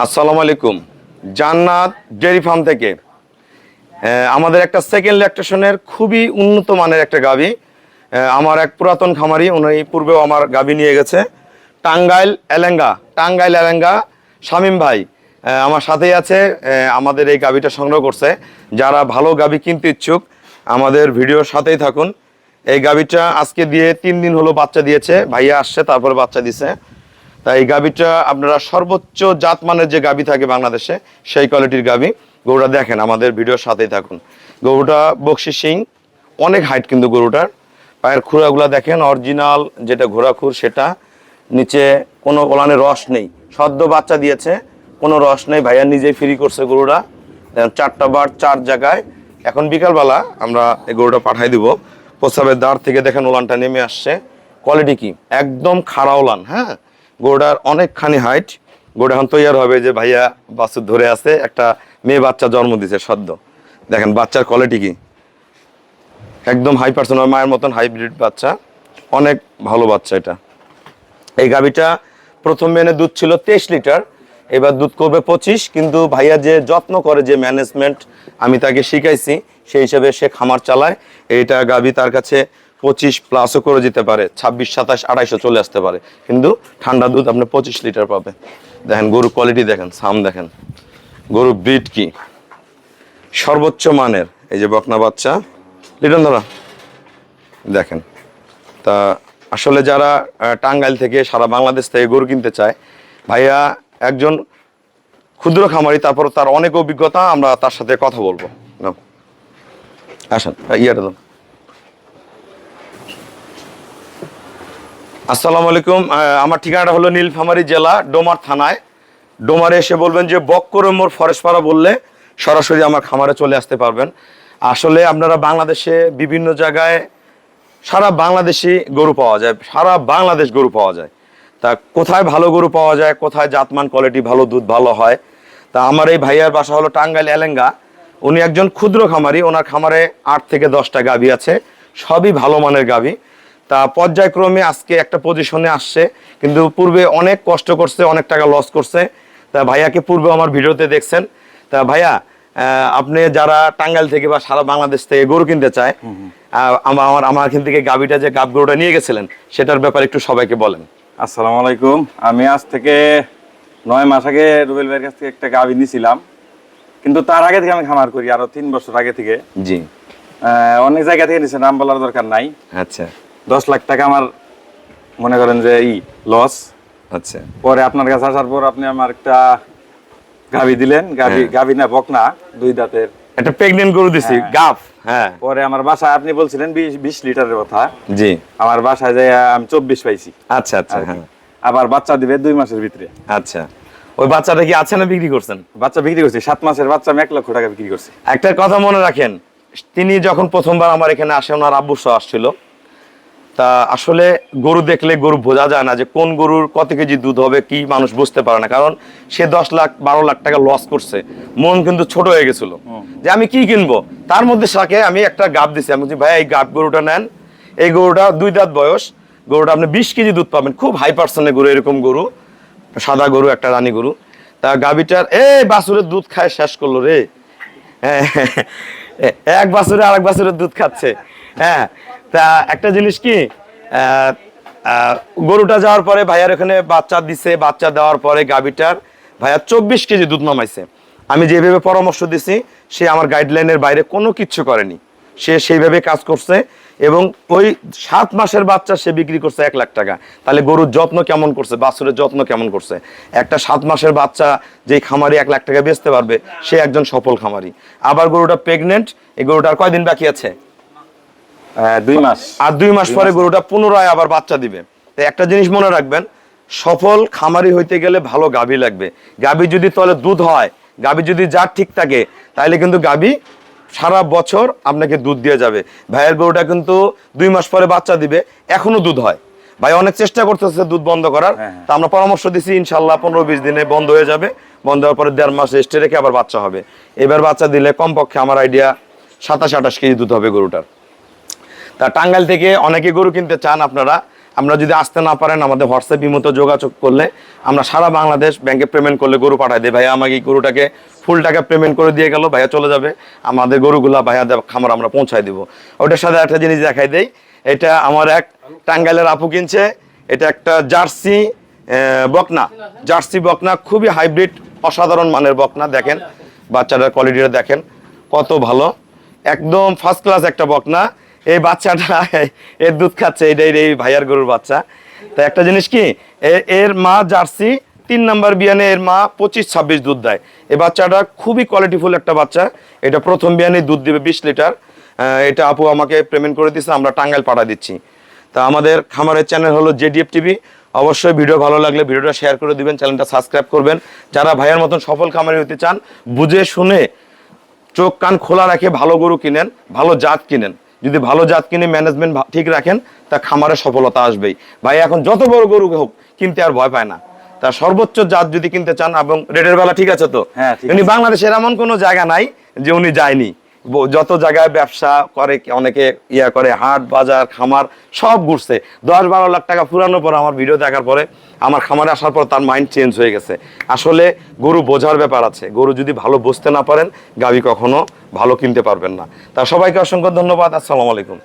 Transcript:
আসসালামু আলাইকুম। জান্নাত ডেয়ারি ফার্ম থেকে আমাদের একটা সেকেন্ড ল্যাকটেশনের খুবই উন্নত মানের একটা গাভী, আমার এক পুরাতন খামারি উনি পূর্বেও আমার গাভী নিয়ে গেছে। টাঙ্গাইল এলেঙ্গা শামীম ভাই আমার সাথেই আছে, আমাদের এই গাভীটা সংগ্রহ করছে। যারা ভালো গাভী কিনতে ইচ্ছুক আমাদের ভিডিওর সাথেই থাকুন। এই গাভীটা আজকে দিয়ে 3 দিন হলো বাচ্চা দিয়েছে, ভাইয়া আসছে তারপরে বাচ্চা দিছে। তাই এই গাভীটা আপনারা সর্বোচ্চ জাতমানের যে গাভী থাকে বাংলাদেশে সেই কোয়ালিটির গাভী। গরুটা দেখেন, আমাদের ভিডিওর সাথেই থাকুন। গরুটা বকশি সিং, অনেক হাইট কিন্তু গরুটার। পায়ের খুরাগুলা দেখেন, অরিজিনাল যেটা ঘোড়া খুর সেটা। নিচে কোনো ওলানে রস নেই, সদ্য বাচ্চা দিয়েছে, কোনো রস নেই। ভাইয়া নিজেই ফ্রি করছে গরুটা। 4টা বার 4 জায়গায়। এখন বিকালবেলা আমরা এই গরুটা পাঠাই দিব। প্রস্রাবের দ্বার থেকে দেখেন ওলানটা নেমে আসছে। কোয়ালিটি কি একদম খাড়া ওলান। হ্যাঁ, গরুটার অনেকখানি হাইট। গরুটা এখন তৈরি হবে যে ভাইয়া বাছুর ধরে আছে, একটা মেয়ে বাচ্চা জন্ম দিছে সদ্য। দেখেন বাচ্চার কোয়ালিটি কি, একদম হাই পার্সেন্ট মায়ের মতন হাইব্রিড বাচ্চা, অনেক ভালো বাচ্চা এটা। এই গাভীটা প্রথম মেনে দুধ ছিল 23 লিটার, এবার দুধ করবে 25। কিন্তু ভাইয়া যে যত্ন করে, যে ম্যানেজমেন্ট আমি তাকে শিখাইছি, সেই হিসাবে সে খামার চালায়। এইটা গাভী তার কাছে 25 প্লাসও করে যেতে পারে, 26, 27, 28ও চলে আসতে পারে। কিন্তু ঠান্ডা দুধ আপনি 25 লিটার পাবে। দেখেন গরুর কোয়ালিটি দেখেন, সাম দেখেন, গরুর ব্রিড কি সর্বোচ্চ মানের। এই যে বকনা বাচ্চা, লিটন ধরা দেখেন। তা আসলে যারা টাঙ্গাইল থেকে সারা বাংলাদেশ থেকে গরু কিনতে চায়, ভাইয়া একজন ক্ষুদ্র খামারি, তারপর তার অনেক অভিজ্ঞতা, আমরা তার সাথে কথা বলবো। আসেন ইয়াটা দাও। আসসালামু আলাইকুম। আমার ঠিকানাটা হলো নীলফামারী জেলা, ডোমার থানায়। ডোমারে এসে বলবেন যে বক্কর মোড় ফরেস্টপাড়া বললে সরাসরি আমার খামারে চলে আসতে পারবেন। আসলে আপনারা বাংলাদেশে বিভিন্ন জায়গায় সারা বাংলাদেশি গরু পাওয়া যায়, সারা বাংলাদেশ গরু পাওয়া যায়। তা কোথায় ভালো গরু পাওয়া যায়, কোথায় জাতমান কোয়ালিটি ভালো, দুধ ভালো হয়। তা আমার এই ভাইয়ার বাসা হলো টাঙ্গাইল এলেঙ্গা। উনি একজন ক্ষুদ্র খামারি, ওনার খামারে 8 থেকে 10টা গাভী আছে, সবই ভালো মানের গাভী। তা পর্যায়ক্রমে আজকে একটা পজিশনে আসছে, কিন্তু পূর্বে অনেক কষ্ট করছে, অনেক টাকা লস করছে। তা ভাইয়াকে পূর্বে আমার ভিডিওতে দেখছেন। তা ভাইয়া আপনি যারা টাঙ্গাইল থেকে বা সারা বাংলাদেশ থেকে গরু কিনতে চায়, আমার এখান থেকে গাভীটা যে গাব গরুটা নিয়ে গেছিলেন সেটার ব্যাপারে একটু সবাইকে বলেন। আসসালামু আলাইকুম। আমি আজ থেকে 9 মাস আগে রুবেল ভাইয়ের কাছ থেকে একটা গাভী নিয়েছিলাম, কিন্তু তার আগে থেকে আমি খামার করি, আরো 3 বছর আগে থেকে। জি, অনেক জায়গা থেকে নিয়েছে, নাম বলার দরকার নাই। আচ্ছা 10 লাখ টাকা আমার মনে করেন যে লস। আচ্ছা, পরে আপনার কাছে আসার পর আপনি আমার একটা গাভী দিলেন, গাভী না বকনা, 2 দাঁতের একটা প্রেগন্যান্ট গরু দিছি, গাফ। হ্যাঁ, পরে আমার বাসায় আপনি বলছিলেন 20 লিটারের কথা। জি, আমার বাসায় যাই আমি 24 পাইছি। আচ্ছা আচ্ছা, হ্যাঁ, আবার বাচ্চা দিবে 2 মাসের ভিতরে। আচ্ছা। ওই বাচ্চাটা কি আছে না বিক্রি করছেন? বাচ্চা বিক্রি করছি, 7 মাসের বাচ্চা আমি 1 লক্ষ টাকা বিক্রি করছি। একটা কথা মনে রাখেন, তিনি যখন প্রথমবার আমার এখানে আসে, ওনার আব্বু সহ আসছিল। তা আসলে গরু দেখলে গরু বোঝা যায় না যে কোন গরুর কত কেজি দুধ হবে, কি মানুষ বুঝতে পারে না। কারণ সে 10 লাখ 12 লাখ টাকা লস করছে, মন কিন্তু ছোট হয়ে গেছিল যে আমি কি কিনবো। তার মধ্যে সাকে আমি একটা গাব দিছি, আমি বলছি ভাই এই গাব গরুটা নেন। এই গরুটা 2 দাঁত বয়স, গরুটা আপনি 20 কেজি দুধ পাবেন, খুব হাই পার্সেন্টের গরু, এরকম গরু, সাদা গরু, একটা রানী গরু। তা গাবিটার বাছুরের দুধ খায় শেষ করলো রে। হ্যাঁ, এক বাছুরে আরেক বাছুরের দুধ খাচ্ছে। হ্যাঁ, তা একটা জিনিস কি, গরুটা যাওয়ার পরে ভাইয়ার ওখানে বাচ্চা দিছে, বাচ্চা দেওয়ার পরে গাবিটার ভাইয়া 24 কেজি দুধ নামাইছে। আমি যেভাবে পরামর্শ দিছি, সে আমার গাইডলাইনের বাইরে কোনো কিচ্ছু করেনি, সে সেইভাবে কাজ করছে। এবং ওই 7 মাসের বাচ্চা সে বিক্রি করছে 1 লাখ টাকা। তাহলে গরুর যত্ন কেমন করছে, বাছুরের যত্ন কেমন করছে। একটা 7 মাসের বাচ্চা যেই খামারি 1 লাখ টাকা বেচতে পারবে, সে একজন সফল খামারি। আবার গরুটা প্রেগনেন্ট, এই গরুটার কয়দিন বাকি আছে? 2 মাস। আর 2 মাস পরে গরুটা পুনরায় আবার বাচ্চা দিবে। তো একটা জিনিস মনে রাখবেন, সফল খামারি হইতে গেলে ভালো গাভী লাগবে। গাভী যদি তলে দুধ হয়, গাভী যদি জাত ঠিক থাকে, তাহলে কিন্তু গাভী সারা বছর আপনাকে দুধ দিয়ে যাবে। ভাইয়ের গরুটা কিন্তু 2 মাস পরে বাচ্চা দিবে, এখনো দুধ হয়। ভাই অনেক চেষ্টা করতেছে দুধ বন্ধ করার, তা আমরা পরামর্শ দিছি ইনশাল্লাহ 15-20 দিনে বন্ধ হয়ে যাবে। বন্ধ হওয়ার পরে 1.5 মাস রেস্টে রেখে আবার বাচ্চা হবে। এবার বাচ্চা দিলে কমপক্ষে আমার আইডিয়া 27-28 কেজি দুধ হবে গরুটার। তা টাঙ্গাইল থেকে অনেকে গরু কিনতে চান আপনারা, আমরা যদি আসতে না পারেন আমাদের হোয়াটসঅ্যাপ ইমোতে যোগাযোগ করলে আমরা সারা বাংলাদেশ ব্যাংকে পেমেন্ট করলে গরু পাঠাই দিই। ভাইয়া আমাকে এই গরুটাকে ফুল টাকা পেমেন্ট করে দিয়ে গেল, ভাইয়া চলে যাবে, আমাদের গরুগুলা ভাইয়া খামার আমরা পৌঁছায় দিব। ওটার সাথে একটা জিনিস দেখাই দেই, এটা আমার এক টাঙ্গাইলের আপু কিনছে, এটা একটা জার্সি বকনা, জার্সি বকনা, খুবই হাইব্রিড অসাধারণ মানের বকনা। দেখেন বাচ্চাটার কোয়ালিটিটা দেখেন কত ভালো, একদম ফার্স্ট ক্লাস একটা বকনা। এই বাচ্চাটা এর দুধ খাচ্ছে, এই ভাইয়ার গরুর বাচ্চা। তো একটা জিনিস কি, এর মা জার্সি 3 নাম্বার বিয়ানে এর মা 25-26 দুধ দেয়। এই বাচ্চাটা খুবই কোয়ালিটিফুল একটা বাচ্চা। এটা প্রথম বিয়ানে দুধ দিবে 20 লিটার। এটা আপু আমাকে পেমেন্ট করে দিচ্ছে, আমরা টাঙ্গাইল পাঠা দিচ্ছি। তা আমাদের খামারের চ্যানেল হলো জেডিএফ টিভি। অবশ্যই ভিডিও ভালো লাগলে ভিডিওটা শেয়ার করে দিবেন, চ্যানেলটা সাবস্ক্রাইব করবেন। যারা ভাইয়ার মতন সফল খামারি হতে চান, বুঝে শুনে চোখ কান খোলা রাখে ভালো গরু কিনেন, ভালো জাত কিনেন। যদি ভালো জাত কিনে ম্যানেজমেন্ট ঠিক রাখেন, তা খামারে সফলতা আসবেই। ভাই এখন যত বড় গরু হোক কিনতে আর ভয় পায় না। তা সর্বোচ্চ জাত যদি কিনতে চান, এবং রেটের বেলা ঠিক আছে তো, হ্যাঁ, ঠিক উনি আছে। বাংলাদেশের এমন কোনো জায়গা নাই যে উনি যায়নি। যত জায়গায় ব্যবসা করে, অনেকে ইয়া করে, হাট বাজার খামার সব ঘুরছে। 10-12 লাখ টাকা ফুরানোর পর আমার ভিডিও দেখার পরে, আমার খামারে আসার পর তার মাইন্ড চেঞ্জ হয়ে গেছে। আসলে গরু বোঝার ব্যাপার আছে, গরু যদি ভালো বুঝতে না পারেন, গাভী কখনো ভালো কিনতে পারবেন না। তা সবাইকে অসংখ্য ধন্যবাদ। আসসালামু আলাইকুম।